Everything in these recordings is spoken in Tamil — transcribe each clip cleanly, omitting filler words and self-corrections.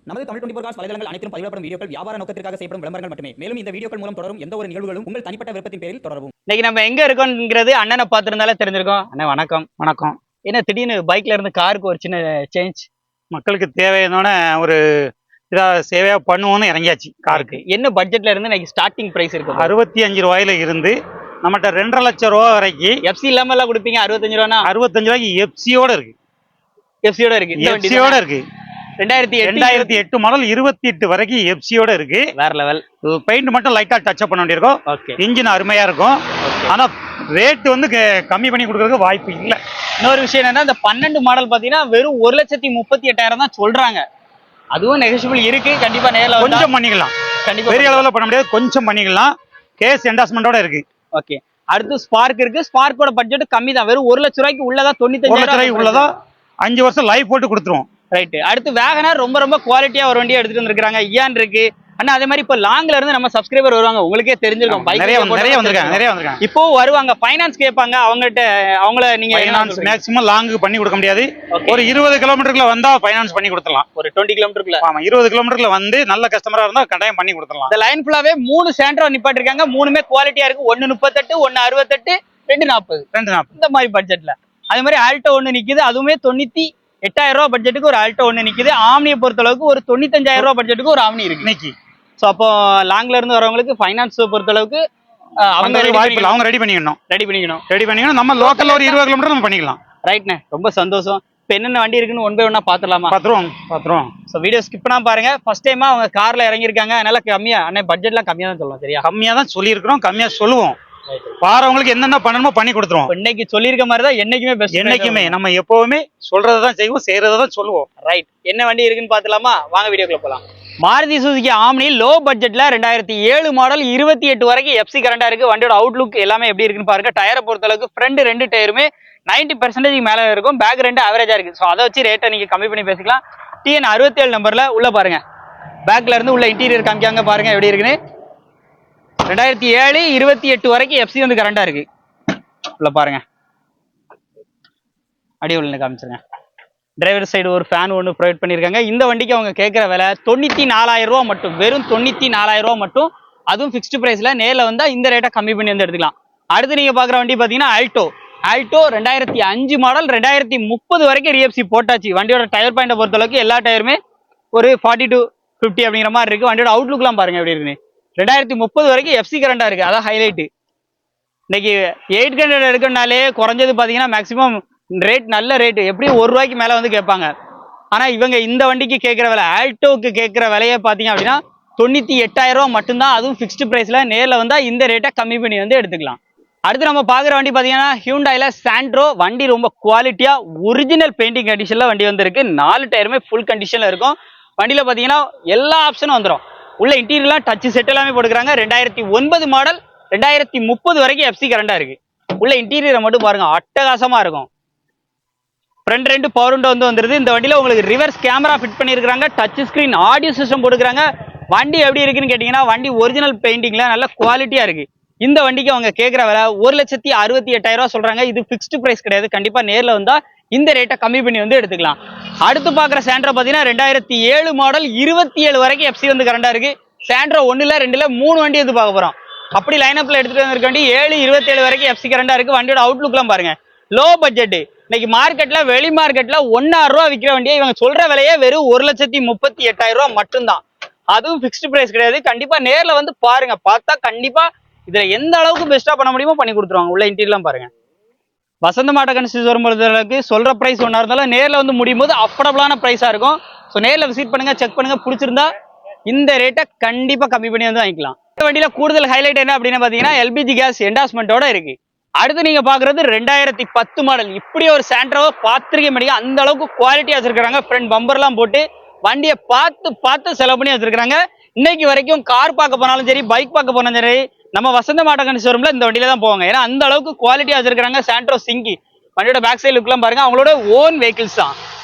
நமது தமிழ் 24 காஸ் வலைதளங்கள் அனைத்தும் பதிவிடப்படும் வீடியோக்கள் வியாபார நோக்கத்திற்காக செய்யப்படும் விளம்பரங்கள் மட்டுமே. மேலும் இந்த வீடியோக்கள் மூலம் தொடரும் எந்த ஒரு நிகழ்வுகளும் உங்கள் தனிப்பட்ட விருப்பத்தின் பேரில் தொடரவும். இன்னைக்கு நம்ம எங்க இருக்கோம்ங்கிறது அண்ணனை பார்த்திருந்தாலே தெரிஞ்சிருக்கோம். அண்ணா வணக்கம். வணக்கம். என்ன திடீர்னு பைக்ல இருந்து காருக்கு ஒரு சின்ன சேஞ்ச்? மக்களுக்கு தேவையான ஒரு சேவையா பண்ணுவோம்னு இறங்கியாச்சு. காருக்கு என்ன பட்ஜெட்ல இருந்து இன்னைக்கு ஸ்டார்டிங் பிரைஸ் இருக்கு? 65 ரூபாயில இருந்து நம்மகிட்ட 2.5 லட்சம் ரூபா வரைக்கும் எஃப்சி இல்லாம எல்லாம் கொடுப்பீங்க. 65 ரூபானா 65 ரூபாய்க்கு எஃப்சியோட இருக்கு. எஃப்சியோட இருக்கு. எஃப்சியோட இருக்கு. 2008 மாடல் 28 வரைக்கும் எஃப்சியோட இருக்கு. வேற லெவல். பெயிண்ட் மட்டும் லைட்டா டச் அப் பண்ண வேண்டியிருக்கும். இன்ஜின் அருமையா இருக்கும். ஆனா ரேட் வந்து கம்மி பண்ணி கொடுக்கறதுக்கு வாய்ப்பு இல்லை. இன்னொரு விஷயம் என்னன்னா, இந்த 12 மாடல் பாத்தீங்கன்னா வெறும் 1,38,000 தான் சொல்றாங்க. அதுவும் நெகோஷியபிள் இருக்கு. கண்டிப்பா நேர்ல கொஞ்சம் பண்ணிக்கலாம். கண்டிப்பா பெரிய அளவுல பண்ண முடியாது, கொஞ்சம் பண்ணிக்கலாம். கேஸ் என்டாஸ்மெண்டோட இருக்கு. ஓகே. அடுத்து ஸ்பார்க் இருக்கு. ஸ்பார்க்கோட பட்ஜெட் கம்மி தான். வெறும் 1 லட்சம் ரூபாய்க்கு உள்ளதா 95,000 ரூபாய்க்கு உள்ளதா 5 வருஷம் லைஃப் போட்டு கொடுத்துருவோம். ரைட். அடுத்து வேகனர் ரொம்ப குவாலிட்டியா ஒரு வண்டியை எடுத்துட்டு வந்திருக்காங்க. இயான் இருக்கு. ஆனா அதே மாதிரி இப்ப லாங்ல இருந்து நம்ம சப்ஸ்கிரைபர் வருவாங்க, உங்களுக்கே தெரிஞ்சிருக்கும். நிறைய வந்திருக்காங்க. இப்போ வருவாங்க, ஃபைனான்ஸ் கேட்பாங்க. அவங்கள நீங்க மேக்ஸிமம் லாங்கு பண்ணி கொடுக்க முடியாது. ஒரு 20 கிலோமீட்டருக்குள்ள வந்தா ஃபைனான்ஸ் பண்ணி கொடுத்துடலாம். ஒரு 20 கிலோமீட்டருக்குள்ள. ஆமா, 20 கிலோமீட்டர்ல வந்து நல்ல கஸ்டமரா இருந்தா கட்டாயம் பண்ணி கொடுத்துடலாம். இந்த லைன் ஃபுல்லாவே 3 சாண்ட்ரோ நிப்பாட்டிருக்காங்க. 3மே குவாலிட்டியா இருக்கு. 138, 168, 240 இந்த மாதிரி பட்ஜெட்ல. அதே மாதிரி ஆல்டோ ஒண்ணு நிக்குது. அதுவுமே 98,000 ரூபாய் பட்ஜெட்டுக்கு ஒரு ஆல்டோ ஒண்ணு நிக்குது. ஆம்னியை பொறுத்த அளவுக்கு ஒரு 95,000 ரூபாய் பட்ஜெட்டுக்கு ஒரு ஆம்னி இருக்கு இன்னைக்கு. சோ அப்போ லாங்ல இருந்து வரவங்களுக்கு ஃபைனான்ஸ் பொறுத்த அளவுக்கு அவங்க ரெடி பண்ணிக்கணும். நம்ம லோக்கல்ல ஒரு 20 கிலோமீட்டர் நம்ம பண்ணிக்கலாம். ரைட்ண்ணே, ரொம்ப சந்தோஷம். இப்போ என்னென்ன வண்டி இருக்குன்னு ஒன் பை ஒன்னா பாத்துடலாமா? பாத்துருவோம். ஸோ வீடியோ ஸ்கிப் பண்ணாம பாருங்க. ஃபர்ஸ்ட் டைமா அவங்க கார்ல இறங்கிருக்காங்க, அதனால கம்மியா பட்ஜெட்லாம் கம்மியா தான் சொல்லுவோம். சரியா? கம்மியா தான் சொல்லியிருக்கிறோம், கம்மியா சொல்லுவோம். பாரவங்களுக்கு என்னென்ன பண்ணணுமோ பண்ணி கொடுத்துருவோம். இன்னைக்கு சொல்லியிருக்க மாதிரி தான் என்னைக்குமே பெஸ்ட். என்னைக்குமே நம்ம எப்பவுமே சொல்றதான் செய்வோம், செய்யறதான் சொல்லுவோம். ரைட். என்ன வண்டி இருக்குன்னு பாத்துலாமா? வாங்க வீடியோக்குள்ள போலாம். மாருதி சுசுகி ஆம்னி லோ பட்ஜெட்ல 2007 மாடல் 28 வரைக்கும் எஃப்சி கரண்டா இருக்கு. வண்டியோட அவுட்லுக் எல்லாமே எப்படி இருக்குன்னு பாருங்க. டயரை பொறுத்த அளவுக்கு ஃப்ரண்ட் 2 டயருமே 90% மேல இருக்கும். பேக் 2 ஆவரேஜா இருக்கு. ஸோ அதை வச்சு ரேட்டை நீங்க கம்மி பண்ணி பேசிக்கலாம். TN 67 நம்பர்ல உள்ள பாருங்க. பேக்ல இருந்து உள்ள இன்டீரியர் காமிக்காங்க பாருங்க எப்படி இருக்குன்னு. 2007 28 வரைக்கும் எஃப்சி வந்து கரண்டா இருக்கு. உள்ள பாருங்க, அடி உள்ள காமிச்சிருங்க. டிரைவர் சைடு ஒரு ஃபேன் ஒன்று ப்ரொவைட் பண்ணியிருக்காங்க. இந்த வண்டிக்கு அவங்க கேட்குற விலை 94,000 ரூபா மட்டும். வெறும் 94,000 ரூபா மட்டும். அதுவும் ஃபிக்ஸ்டு பிரைஸ்ல. நேரில் வந்தால் இந்த ரேட்டை கம்மி பண்ணி வந்து எடுத்துக்கலாம். அடுத்து நீங்க பார்க்குற வண்டி பார்த்தீங்கன்னா ஆல்டோ 2005 மாடல் 2030 வரைக்கும் ரிஎஃப்சி போட்டாச்சு. வண்டியோட டயர் பாயிண்டை பொறுத்த அளவுக்கு எல்லா டயருமே ஒரு 40 to 50 அப்படிங்கிற மாதிரி இருக்கு. வண்டியோட அவுட்லுக்லாம் பாருங்க எப்படி இருக்குன்னு. 2030 வரைக்கும் எஃப்சி கரண்டா இருக்கு. அதான் ஹைலைட். இன்னைக்கு 800 எடுக்கணும்னாலே குறைஞ்சது பார்த்தீங்கன்னா மேக்ஸிமம் ரேட் நல்ல ரேட்டு எப்படியும் 1 ரூபாய்க்கு மேல வந்து கேட்பாங்க. ஆனா இவங்க இந்த வண்டிக்கு கேட்கிற விலை, ஆல்டோக்கு கேட்கிற விலையை பாத்தீங்க அப்படின்னா 98,000 ரூபாய் மட்டும்தான். அதுவும் ஃபிக்ஸ்டு பிரைஸ்ல. நேரில் வந்தா இந்த ரேட்டை கம்மி பண்ணி வந்து எடுத்துக்கலாம். அடுத்து நம்ம பாக்குற வண்டி பாத்தீங்கன்னா ஹியூண்டாயில சாண்ட்ரோ. வண்டி ரொம்ப குவாலிட்டியா ஒரிஜினல் பெயிண்டிங் கண்டிஷன்ல வண்டி வந்திருக்கு. 4 டயருமே ஃபுல் கண்டிஷன்ல இருக்கும். வண்டியில பாத்தீங்கன்னா எல்லா ஆப்ஷனும் வந்துடும். உள்ள இன்டீரியர்லாம் டச் செட் எல்லாமே போட்டுக்கிறாங்க. 2009 மாடல் 2030 வரைக்கும் எஃப்சி கரண்டா இருக்கு. உள்ள இன்டீரியரை மட்டும் பாருங்க, அட்டகாசமா இருக்கும். ஃப்ரண்ட் 2 பவர் விண்டோ வந்துருது. இந்த வண்டியில உங்களுக்கு ரிவர்ஸ் கேமரா ஃபிட் பண்ணியிருக்காங்க. டச் ஸ்கிரீன் ஆடியோ சிஸ்டம் போட்டுக்கிறாங்க. வண்டி எப்படி இருக்குன்னு கேட்டீங்கன்னா வண்டி ஒரிஜினல் பெயிண்டிங்ல நல்ல குவாலிட்டியா இருக்கு. இந்த வண்டிக்கு அவங்க கேட்கிற விலை 1,68,000 ரூபாய் சொல்றாங்க. இது ஃபிக்ஸ்டு பிரைஸ் கிடையாது. கண்டிப்பா நேர்ல வந்தா இந்த ரேட்டை கம்மி பண்ணி வந்து எடுத்துக்கலாம். அடுத்து பாக்குற சாண்ட்ரோ பாத்தீங்கன்னா 2007 மாடல் 27 வரைக்கும் எஃப்சி வந்து கரண்டா இருக்கு. சாண்ட்ரோ 1ல 2ல 3 வண்டி வந்து பார்க்க போறோம். அப்படி லைனப்ல எடுத்துட்டு வந்திருக்க வண்டி 727 வரைக்கும் எஃப்சி கரண்டா இருக்கு. வண்டியோட அவுட்லுக்லாம் பாருங்க. Low budget. இன்னைக்கு மார்க்கெட்ல வெளி மார்க்கெட்ல 1,000 ரூபாய் விற்கிற வண்டியை இவங்க சொல்ற விலையே வெறும் 1,38,000 ரூபாய் மட்டும்தான். அதுவும் ஃபிக்ஸ்டு பிரைஸ் கிடையாது. கண்டிப்பா நேர்ல வந்து பாருங்க. பார்த்தா கண்டிப்பா இதுல எந்த அளவுக்கு பெஸ்டா பண்ண முடியுமோ பண்ணி கொடுத்துருவாங்க. உள்ள இன்டீரியர்லாம் பாருங்க. வசந்த மாட்ட கன்சிஸ் வரும்போது சொல்ற பிரைஸ் ஒன்னா இருந்தாலும் நேர்ல வந்து முடியும் போது அஃபோர்டபுளான பிரைஸா இருக்கும். ஸோ நேர்ல விசிட் பண்ணுங்க, செக் பண்ணுங்க. பிடிச்சிருந்தா இந்த ரேட்டை கண்டிப்பா கம்மி பண்ணி வந்து வாங்கிக்கலாம். இந்த வண்டியில கூடுதல் ஹைலைட் என்ன அப்படின்னு பாத்தீங்கன்னா எல்பிஜி கேஸ் என்டாஸ்மெண்டோட இருக்கு. அடுத்து நீங்க பாக்குறது 2010 மாடல். இப்படி ஒரு சாண்ட்ரோவை பார்த்திருக்க முடியும். அந்த அளவுக்கு குவாலிட்டியா வச்சிருக்காங்க. ஃப்ரண்ட் பம்பர்லாம் போட்டு வண்டியை பார்த்து செலவு பண்ணி வச்சிருக்காங்க. இன்னைக்கு வரைக்கும் கார் பார்க்க போனாலும் சரி, பைக் பார்க்க போனாலும் சரி, நம்ம வசந்த மாட்டகன் ஷோரூம்ல இந்த வண்டியில தான் போவாங்க. ஏன்னா அந்த அளவுக்கு குவாலிட்டியா வச்சிருக்காங்க. சாண்ட்ரோ சிங்கி வண்டியோட பேக் சைடு லுக்லாம் பாருங்க. அவங்களோட ஓன் வெஹிக்கிள்ஸ் தான்.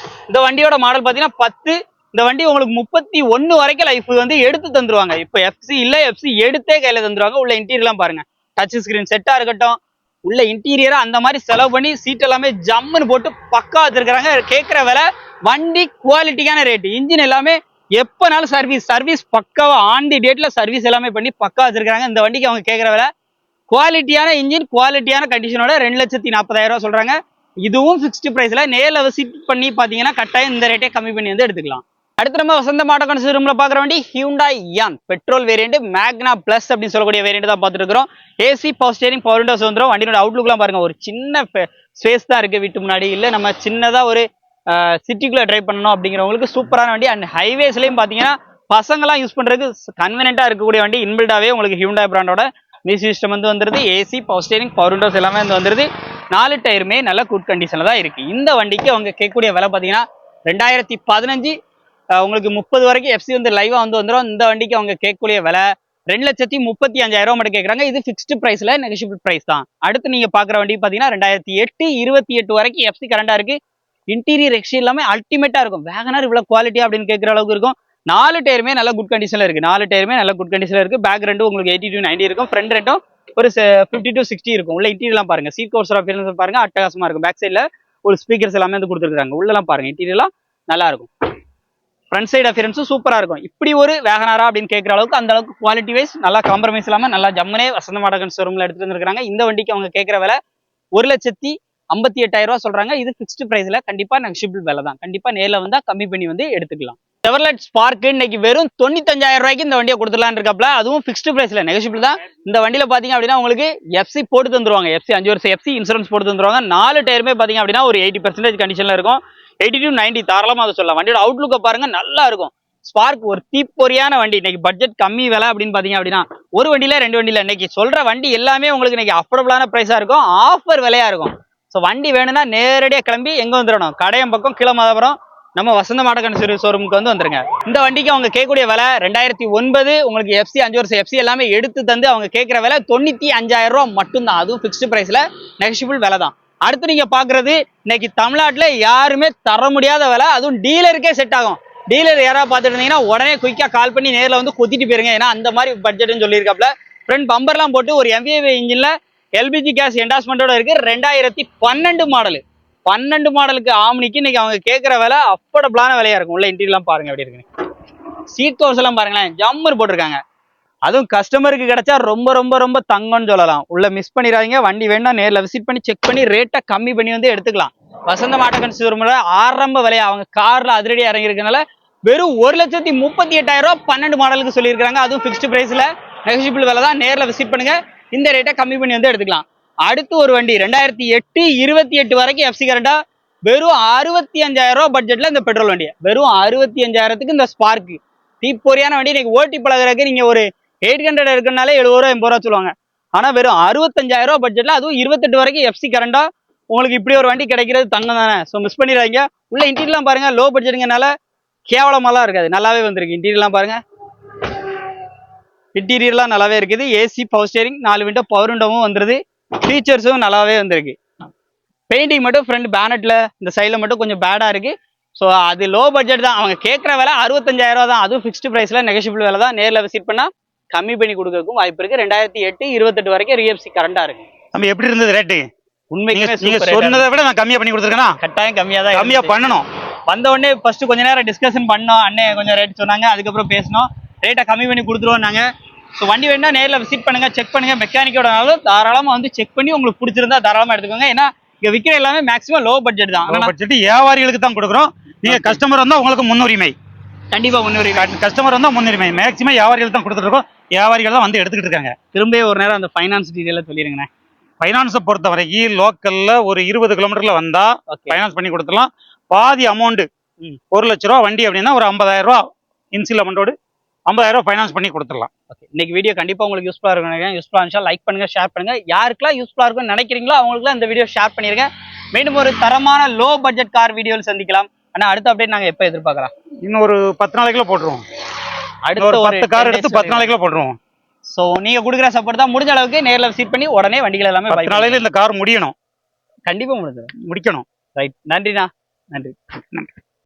இந்த வண்டியோட மாடல் பாத்தீங்கன்னா 10. இந்த வண்டி உங்களுக்கு 31 வரைக்கும் லைஃப் வந்து எடுத்து தந்துருவாங்க. இப்ப எஃப்சி இல்ல, எஃப்சி எடுத்தே கையில தந்துருவாங்க. உள்ள இன்டீரியர்லாம் பாருங்க. டச் ஸ்கிரீன் செட்டா இருக்கட்டும், உள்ள இன்டீரியரா அந்த மாதிரி செலவு பண்ணி சீட் எல்லாமே ஜம்முன்னு போட்டு பக்கா வச்சிருக்காங்க. கேட்கிற விலை வண்டி குவாலிட்டியான ரேட். இன்ஜின் எல்லாமே எப்பனாலும் சர்வீஸ் பக்காவா ஆன் தி டேட்ல சர்வீஸ் எல்லாமே பண்ணி பக்கா வச்சிருக்காங்க. இந்த வண்டிக்கு அவங்க கேட்குற விலை குவாலிட்டியான இன்ஜின் குவாலிட்டியான கண்டிஷனோட 2,40,000 சொல்றாங்க. இதுவும் ஃபிக்ஸ்டு பிரைஸ்ல நேர்ல விசிட் பண்ணி பாத்தீங்கன்னா கட்டாயம் இந்த ரேட்டே கம்மி பண்ணி வந்து எடுத்துக்கலாம். அடுத்து நம்ம வசந்த மாட்டோம் ஷோரூம்ல பாக்குற வண்டி ஹியூண்டாய் யான் பெட்ரோல் வேரியன்ட் மேக்னா பிளஸ் அப்படின்னு சொல்லக்கூடிய வேரியன்ட் தான் பார்த்துட்டு இருக்கிறோம். AC power steering power Windows வந்துடும். வண்டியோட அவுட்லுக்லாம் பாருங்க, ஒரு சின்ன ஸ்பேஸ் தான் இருக்கு வீட்டு முன்னாடி. இல்ல நம்ம சின்னதா ஒரு சிட்டிக்குள்ள டிரைவ் பண்ணணும் அப்படிங்கிறவங்களுக்கு சூப்பரான வண்டி. அண்ட் ஹைவேஸ்லயும் பாத்தீங்கன்னா பசங்களாம் யூஸ் பண்றதுக்கு கன்வீனியன்ட்டா இருக்கக்கூடிய வண்டி. இன்பில்டாவே உங்களுக்கு ஹியூண்டாய் பிராண்டோட மியூசிக் சிஸ்டம் வந்து வந்துருது. AC power steering power Windows எல்லாமே வந்து வந்துருது. 4 டயருமே நல்ல குட் கண்டிஷன்ல தான் இருக்கு. இந்த வண்டிக்கு அவங்க கேட்கக்கூடிய விலை பாத்தீங்கன்னா 2015 உங்களுக்கு 30 வரைக்கும் எஃப்சி வந்து லைவா வந்து வந்துடும். இந்த வண்டிக்கு அவங்க கேட்கக்கூடிய விலை 2,35,000 மட்டும் கேட்கறாங்க. இது ஃபிக்ஸ்டு பிரைஸ்ல நெகோஷியபிள் பிரைஸ் தான். அடுத்து நீங்க பாக்குற வண்டி பாத்தீங்கன்னா 2008 வரைக்கும் எஃப்சி கரண்டா இருக்கு. இன்டீரியர் எக்ஸ்டீரியர் எல்லாமே அல்டிமேட்டா இருக்கும். வேகனார் இவ்வளவு குவாலிட்டியா அப்படின்னு கேட்கிற அளவுக்கு இருக்கும். 4 டயருமே நல்ல குட் கண்டிஷன்ல இருக்கு. 4 டயருமே நல்ல குட் கண்டிஷன்ல இருக்கு. பேக் ரெண்டும் உங்களுக்கு 80 to 90 இருக்கும். ஃப்ரண்ட் ரெண்டும் ஒரு 50 to 60 இருக்கும். உள்ள இன்டீரியர்லாம் பாருங்க, சீட் கவர்ஸ் அப்பியரன்ஸ் பாருங்க, அட்டகாசமா இருக்கும். பேக் சைடுல ஒரு ஸ்பீக்கர்ஸ் எல்லாமே வந்து கொடுத்துருக்காங்க. உள்ளலாம் பாருங்க, இன்டீரியர்லாம் நல்லா இருக்கும். ஃப்ரண்ட் சைடு அப்பியரன்ஸும் சூப்பரா இருக்கும். இப்படி ஒரு வேகனாரா அப்படின்னு கேட்கிற அளவுக்கு அந்த அளவுக்கு குவாலிட்டி வைஸ் நல்லா காம்ப்ரமைஸ் இல்லாம நல்லா ஜம்முனே வசந்த மாடகன் ஷோரூம்ல எடுத்துட்டு வந்துருக்காங்க. இந்த வண்டிக்கு அவங்க கேட்கிற விலை 1,58,000 சொல்றாங்க. இது ஃபிக்ஸ்டு பிரைஸ்ல கண்டிப்பா நெகோஷியபிள் விலை தான். கண்டிப்பா நேர்ல வந்தா கம்மி பண்ணி வந்து எடுத்துக்கலாம். செவர்லெட் ஸ்பார்க் இன்னைக்கு வெறும் 95,000 இந்த வண்டியை கொடுத்துடலான்னு இருக்காப்ல. அதுவும் ஃபிக்ஸ்டு பிரைஸ்ல நெகோஷியபிள் தான். இந்த வண்டியில பாத்தீங்க அப்படின்னா உங்களுக்கு எஃப்சி போட்டு தந்துருவாங்க. எஃப்சி 5 வருஷம் எஃப்சி இன்சூரன்ஸ் போட்டு தந்துருவாங்க. 4 டயருமே பாத்தீங்க அப்படின்னா ஒரு 80% கண்டிஷன்ல இருக்கும். 80 to 90 தாராளமா அதை சொல்லலாம். வண்டியோட அவுட்லுக்க பாருங்க, நல்லா இருக்கும். ஸ்பார்க் ஒரு தீப்பொறியான வண்டி. இன்னைக்கு பட்ஜெட் கம்மி விலை அப்படின்னு பாத்தீங்க அப்படின்னா ஒரு வண்டியில 2 வண்டியில இன்னைக்கு சொல்ற வண்டி எல்லாமே உங்களுக்கு இன்னைக்கு அஃபோர்டபுளான பிரைஸா இருக்கும். ஆஃபர் விலையா இருக்கும். ஸோ வண்டி வேணும்னா நேரடியாக கிளம்பி எங்க வந்துடணும், கடையம் பக்கம் கீழ மாதவரம் நம்ம வசந்த மாடகன் ஷோரூமுக்கு வந்து வந்துருங்க. இந்த வண்டிக்கு அவங்க கேட்கக்கூடிய விலை 2009 உங்களுக்கு எஃப்சி 5 வருஷம் எஃப்சி எல்லாமே எடுத்து தந்து அவங்க கேட்கிற விலை 95,000 மட்டும்தான். அதுவும் ஃபிக்ஸ்டு பிரைஸ்ல நெகோஷியபிள் விலை தான். அடுத்து நீங்க பாக்குறது இன்னைக்கு தமிழ்நாட்டுல யாருமே தர முடியாத விலை, அதுவும் டீலருக்கே செட் ஆகும். டீலர் யாராவது பார்த்துட்டு இருந்தீங்கன்னா உடனே குயிக்கா கால் பண்ணி நேரில் வந்து கொத்திட்டு போயிருங்க. ஏன்னா அந்த மாதிரி பட்ஜெட்னு சொல்லியிருக்காப்ல. ஃப்ரண்ட் பம்பர்லாம் போட்டு ஒரு MVA இன்ஜின்ல எல்பிஜி கேஸ் என்டாஸ்மெண்டோட இருக்கு. 2012 மாடல் 12 மாடலுக்கு ஆம்னிக்கு இன்னைக்கு அவங்க கேட்கிற விலை அஃபோர்டபுளான விலையா இருக்கும். உள்ள இன்டீரியர்லாம் பாருங்க எப்படி இருக்கு. சீட் கவர்ஸ் எல்லாம் பாருங்களேன், ஜம்மர் போட்டிருக்காங்க. அதுவும் கஸ்டமருக்கு கிடைச்சா ரொம்ப ரொம்ப ரொம்ப தங்கம்னு சொல்லலாம். உள்ள மிஸ் பண்ணிடாதீங்க. வண்டி வேணா நேரில் விசிட் பண்ணி செக் பண்ணி ரேட்டை கம்மி பண்ணி வந்து எடுத்துக்கலாம். வசந்த மாடகன் ஷோரூம்ல ஆரம்ப விலையா அவங்க கார்ல அதிரடி இறங்கி இருக்கனால வெறும் 1,38,000 12 மாடலுக்கு சொல்லியிருக்காங்க. அதுவும் ஃபிக்ஸ்டு பிரைஸ்ல நெகோஷியபிள் விலை தான். நேரில் விசிட் பண்ணுங்க, இந்த ரேட்டை கம்மி பண்ணி வந்து எடுத்துக்கலாம். அடுத்து ஒரு வண்டி 2008 வரைக்கும் எஃப்சி கரண்டா வெறும் 65,000 பட்ஜெட்ல இந்த பெட்ரோல் வண்டியை வெறும் 65,000க்கு இந்த ஸ்பார்க் தீப்பொறியான வண்டி. இன்னைக்கு ஓட்டி பழகிறதுக்கு நீங்க ஒரு 800 இருக்குனாலே 70 ரூபா 80 ரூபா சொல்லுவாங்க. ஆனா வெறும் 65,000 பட்ஜெட்ல அதுவும் 28 வரைக்கும் எஃப்சி கரண்டா உங்களுக்கு இப்படி ஒரு வண்டி கிடைக்கிறது தங்கம் தானே. ஸோ மிஸ் பண்ணிடாதீங்க. உள்ள இன்டீரியர்லாம் பாருங்க, லோ பட்ஜெட்டுங்கனால கேவலமாலாம் இருக்காது, நல்லாவே வந்திருக்கு. இன்டீரியர்லாம் பாருங்க, இன்டீரியர்லாம் நல்லாவே இருக்குது. AC power steering 4 window power விண்டோவும் வந்துருது. ஃபீச்சர்ஸும் நல்லாவே வந்திருக்கு. பெயிண்டிங் மட்டும் ஃப்ரண்ட் பேனட்ல இந்த சைடில் மட்டும் கொஞ்சம் பேடா இருக்கு. ஸோ அது லோ பட்ஜெட் தான். அவங்க கேட்குற விலை 65,000 தான். அதுவும் ஃபிக்ஸ்டு பிரைஸ்ல நெகோஷியபிள் விலை தான். நேரில் விசிட் பண்ணா கம்மி பண்ணி கொடுக்கறதுக்கும் வாய்ப்பு இருக்கு. 2008 28 வரைக்கும் RFC கரண்டா இருக்கு. நம்ம எப்படி இருந்தது ரேட்டு? உண்மைக்குமே நீங்க சொன்னதை விட நான் கம்மியா பண்ணி கொடுத்துருக்கேனா? கட்டாயம் கம்மியா தான், கம்மியா பண்ணணும். வந்த உடனே ஃபர்ஸ்ட் கொஞ்ச நேரம் டிஸ்கஷன் பண்ணோம். அண்ணே கொஞ்சம் ரேட் சொன்னாங்க, அதுக்கப்புறம் பேசணும், ரேட்டை கம்மி பண்ணி கொடுத்துருவோம் நாங்க. ஸோ வண்டி வேணா நேரில் விசிட் பண்ணுங்க, செக் பண்ணுங்க. மெக்கானிக்கோடனாலும் தாராளமாக வந்து செக் பண்ணி உங்களுக்கு பிடிச்சிருந்தா தாராளமாக எடுத்துக்கோங்க. ஏன்னா இங்க விற்கிற எல்லாமே மேக்ஸிமம் லோ பட்ஜெட் தான். பட்ஜெட் வியாபாரிகளுக்கு தான் கொடுக்குறோம். நீங்க கஸ்டமர் வந்தா உங்களுக்கு முன்னுரிமை. கண்டிப்பா முன்னுரிமை. கஸ்டமர் வந்தா முன்னுரிமை. மேக்ஸிமம் வியாபாரிகள் தான் கொடுத்துட்டு இருக்கோம். வியாபாரிகள் தான் வந்து எடுத்துக்கிட்டு இருக்காங்க. திரும்ப ஒரு நேரம் அந்த ஃபைனான்ஸ் டீடைல சொல்லிருங்கண்ணே. ஃபைனான்ஸை பொறுத்த வரைக்கும் லோக்கல்ல ஒரு 20 கிலோமீட்டர்ல வந்தா ஃபைனான்ஸ் பண்ணி கொடுத்துடலாம். பாதி அமௌண்ட் 1 லட்ச ரூபா வண்டி அப்படின்னா ஒரு 50,000 ரூபா இன்சில் அமௌண்டோடு 50,000 ரூபா ஃபைனான்ஸ் பண்ணி கொடுத்துடலாம். ஓகே, இன்னைக்கு வீடியோ கண்டிப்பா உங்களுக்கு யூஸ்ஃபுல்லா இருக்கும். யூஸ்ஃபுல்லா இருந்துச்சா லைக் பண்ணுங்க, ஷேர் பண்ணுங்க. யாருக்கெல்லாம் யூஸ்ஃபுல்லா இருக்கும்னு நினைக்கிறீங்களோ அவங்களுக்குலாம் இந்த வீடியோ ஷேர் பண்ணிருங்க. மீண்டும் ஒரு தரமான லோ பட்ஜெட் கார் வீடியோவில் சந்திக்கலாம். ஆனா அடுத்த அப்டேட் நாங்க எப்ப எதிர்பார்க்கலாம்? இன்னும் ஒரு 10 நாளைக்குள்ள போட்டுருவோம். அடுத்த ஒரு 10 கார் எடுத்து 10 நாளைக்குள்ள போட்டுருவோம். சோ நீங்க கொடுக்குற சப்போர்ட் தான் முடிஞ்ச அளவுக்கு நேர்ல விசிட் பண்ணி உடனே வண்டிகள் எல்லாமே 10 நாளையில இந்த கார் முடியணும். கண்டிப்பா முடிக்கணும். ரைட், நன்றிண்ணா. நன்றி.